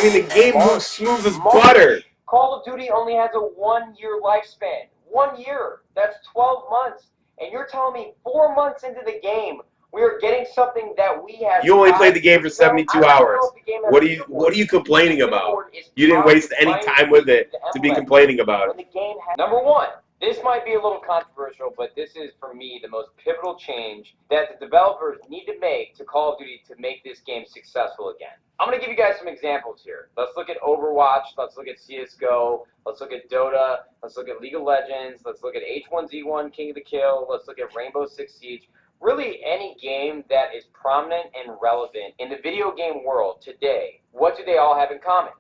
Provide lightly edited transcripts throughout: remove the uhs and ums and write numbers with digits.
mean, the game moves smooth as butter. Call of Duty only has a 1-year lifespan. 1 year. That's 12 months. And you're telling me 4 months into the game, we are getting something that we had. You only played the game for 72 hours. What are you complaining about? You didn't waste any time with it to be complaining about it. The game has, number one, this might be a little controversial, but this is, for me, the most pivotal change that the developers need to make to Call of Duty to make this game successful again. I'm going to give you guys some examples here. Let's look at Overwatch. Let's look at CSGO. Let's look at Dota. Let's look at League of Legends. Let's look at H1Z1, King of the Kill. Let's look at Rainbow Six Siege. Really, any game that is prominent and relevant in the video game world today, what do they all have in common?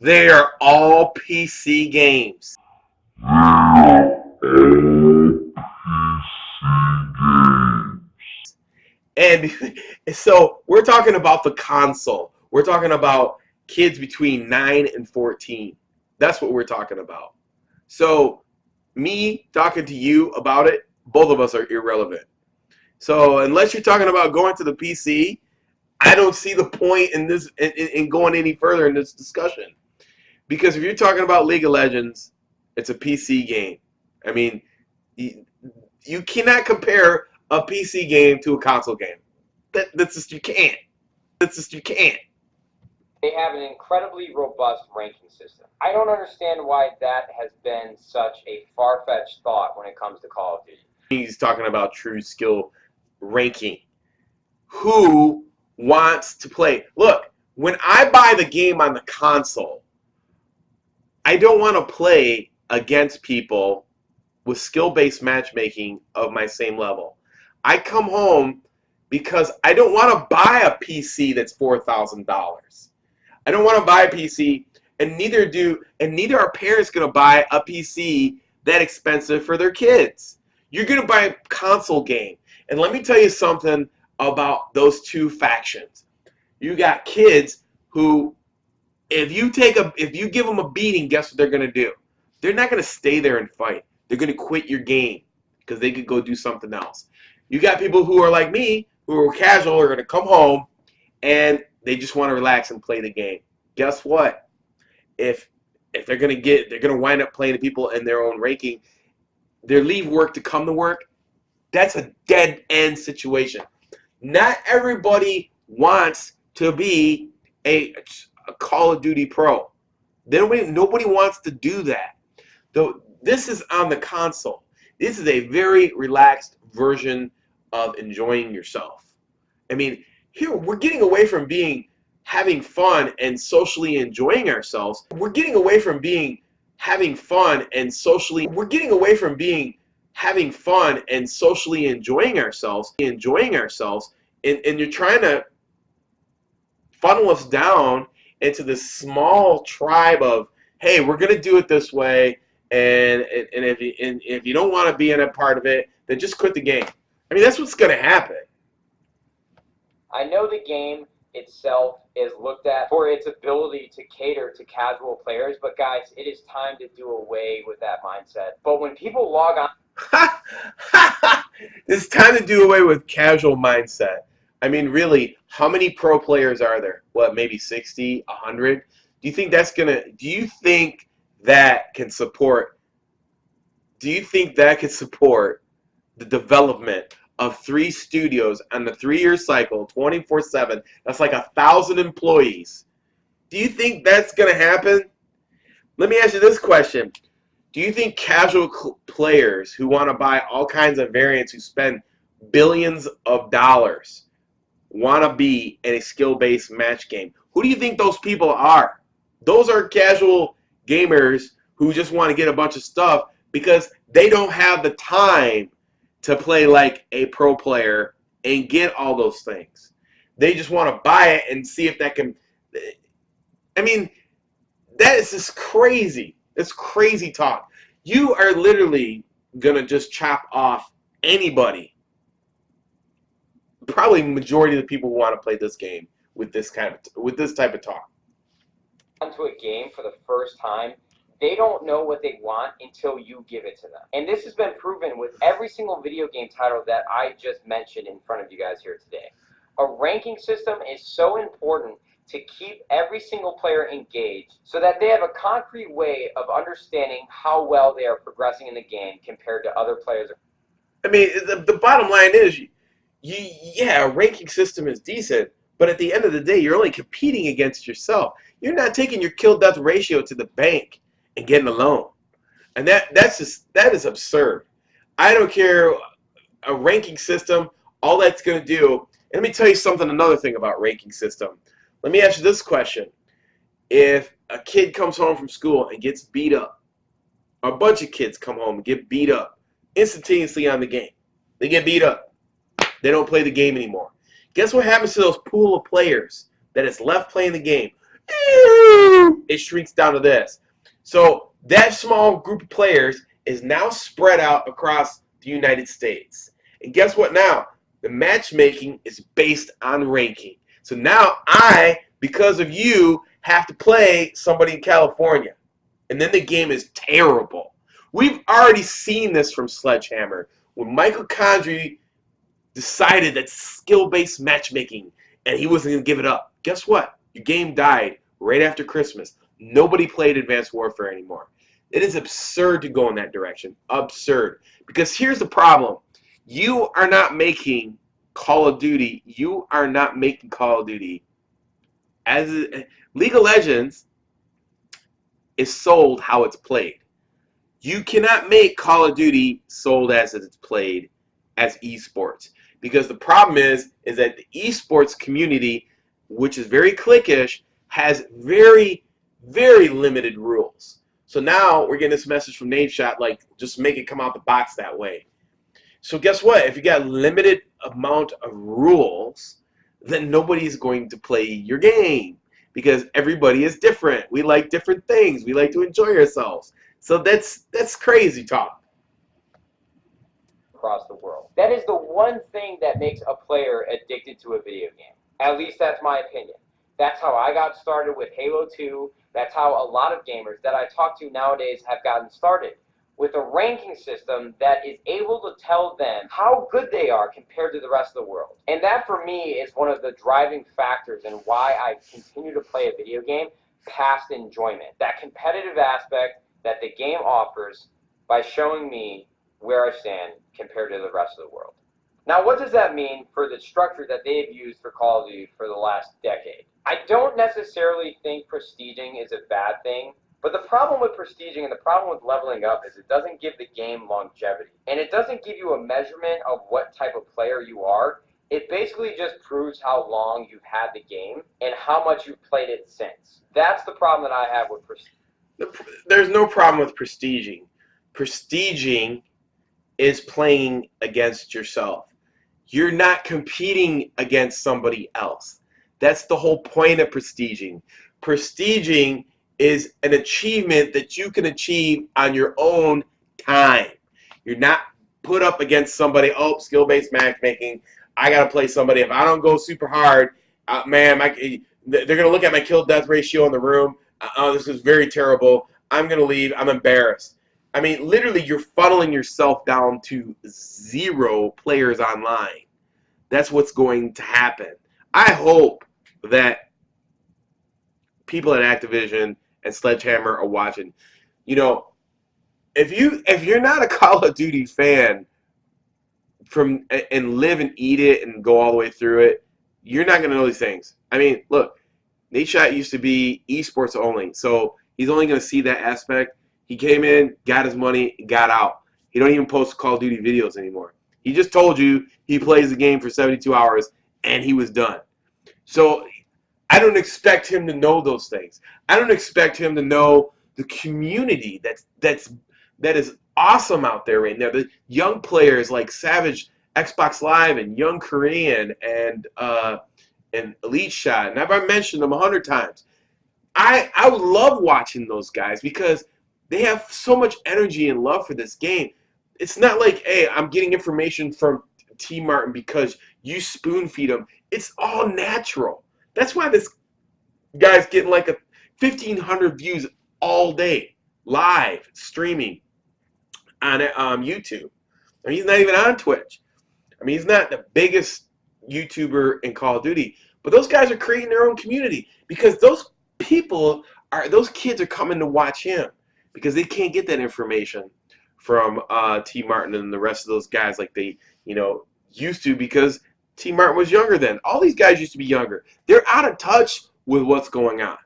They are all PC games. And so we're talking about the console. We're talking about kids between 9 and 14. That's what we're talking about. So me talking to you about it, both of us are irrelevant. So unless you're talking about going to the PC, I don't see the point in this in going any further in this discussion. Because if you're talking about League of Legends, it's a PC game. I mean, you cannot compare a PC game to a console game. That's just, you can't. That's just, you can't. They have an incredibly robust ranking system. I don't understand why that has been such a far-fetched thought when it comes to Call of Duty. He's talking about true skill ranking. Who wants to play? Look, when I buy the game on the console, I don't want to play against people with skill-based matchmaking of my same level. I come home because I don't want to buy a PC that's $4,000. I don't want to buy a PC, and neither are parents going to buy a PC that expensive for their kids. You're going to buy a console game. And let me tell you something about those two factions. You got kids who, if you give them a beating, guess what they're going to do? They're not going to stay there and fight. They're going to quit your game because they could go do something else. You got people who are like me, who are casual, are going to come home and they just want to relax and play the game. Guess what? If they're going to wind up playing the people in their own ranking, they leave work to come to work. That's a dead end situation. Not everybody wants to be a Call of Duty pro. Nobody wants to do that. Though this is on the console. This is a very relaxed version of enjoying yourself. I mean, here we're getting away from having fun and socially enjoying ourselves. We're getting away from having fun and socially enjoying ourselves, and you're trying to funnel us down into this small tribe of, hey, we're going to do it this way, and if you don't want to be in a part of it, then just quit the game. I mean, that's what's going to happen. I know the game itself is looked at for its ability to cater to casual players, but guys, it is time to do away with that mindset. But when people log on... It's time to do away with casual mindset. I mean, really, how many pro players are there? What, maybe 60, 100? Do you think that can support the development of 3 studios on the 3-year cycle, 24/7? That's like 1,000 employees. Do you think that's going to happen? Let me ask you this question. Do you think casual players who want to buy all kinds of variants, who spend billions of dollars, want to be in a skill-based match game? Who do you think those people are? Those are casual gamers who just want to get a bunch of stuff because they don't have the time to play like a pro player and get all those things. They just want to buy it and see if that can... I mean, that is just crazy. It's crazy talk. You are literally going to just chop off anybody. Probably majority of the people who want to play this game with this type of talk. Onto a game for the first time, they don't know what they want until you give it to them. And this has been proven with every single video game title that I just mentioned in front of you guys here today. A ranking system is so important to keep every single player engaged so that they have a concrete way of understanding how well they are progressing in the game compared to other players. I mean, the bottom line is, yeah, a ranking system is decent, but at the end of the day, you're only competing against yourself. You're not taking your kill-death ratio to the bank and getting a loan. And that is absurd. I don't care a ranking system, all that's going to do. And let me tell you another thing about ranking system. Let me ask you this question. If a kid comes home from school and gets beat up, a bunch of kids come home and get beat up instantaneously on the game. They get beat up. They don't play the game anymore. Guess what happens to those pool of players that is left playing the game? It shrinks down to this. So that small group of players is now spread out across the United States. And guess what now? The matchmaking is based on ranking. So now I, because of you, have to play somebody in California. And then the game is terrible. We've already seen this from Sledgehammer. When Michael Condrey decided that skill-based matchmaking and he wasn't going to give it up, guess what? Your game died right after Christmas. Nobody played Advanced Warfare anymore. It is absurd to go in that direction. Absurd. Because here's the problem. You are not making Call of Duty. You are not making Call of Duty. League of Legends is sold how it's played. You cannot make Call of Duty sold as it's played as eSports. Because the problem is that the eSports community, which is very cliquish, has very, very limited rules. So now we're getting this message from Nadeshot, like, just make it come out the box that way. So guess what? If you got a limited amount of rules, then nobody's going to play your game. Because everybody is different. We like different things. We like to enjoy ourselves. So that's crazy talk. Across the world. That is the one thing that makes a player addicted to a video game. At least that's my opinion. That's how I got started with Halo 2. That's how a lot of gamers that I talk to nowadays have gotten started, with a ranking system that is able to tell them how good they are compared to the rest of the world. And that, for me, is one of the driving factors in why I continue to play a video game past enjoyment. That competitive aspect that the game offers by showing me where I stand compared to the rest of the world. Now, what does that mean for the structure that they've used for Call of Duty for the last decade? I don't necessarily think prestiging is a bad thing, but the problem with prestiging and the problem with leveling up is it doesn't give the game longevity. And it doesn't give you a measurement of what type of player you are. It basically just proves how long you've had the game and how much you've played it since. That's the problem that I have with prestiging. There's no problem with prestiging. Prestiging is playing against yourself. You're not competing against somebody else. That's the whole point of prestiging. Prestiging is an achievement that you can achieve on your own time. You're not put up against somebody, oh, skill-based matchmaking, I got to play somebody. If I don't go super hard, man, they're going to look at my kill-death ratio in the room. Oh, this is very terrible. I'm going to leave. I'm embarrassed. I mean, literally, you're funneling yourself down to 0 players online. That's what's going to happen. I hope that people at Activision and Sledgehammer are watching. You know, if you're not a Call of Duty fan and live and eat it and go all the way through it, you're not going to know these things. I mean, look, Nadeshot used to be eSports only, so he's only going to see that aspect. He came in, got his money, got out. He don't even post Call of Duty videos anymore. He just told you he plays the game for 72 hours, and he was done. So I don't expect him to know those things. I don't expect him to know the community that is awesome out there right now. The young players like Savage, Xbox Live, and Young Korean, and Elite Shot, and I've mentioned them 100 times. I love watching those guys because they have so much energy and love for this game. It's not like, hey, I'm getting information from T. Martin because you spoon feed them. It's all natural. That's why this guy's getting like 1,500 views all day, live, streaming on YouTube. I mean, he's not even on Twitch. I mean, he's not the biggest YouTuber in Call of Duty, But those guys are creating their own community because those kids are coming to watch him because they can't get that information from T. Martin and the rest of those guys like they, used to because T. Martin was younger then. All these guys used to be younger. They're out of touch with what's going on.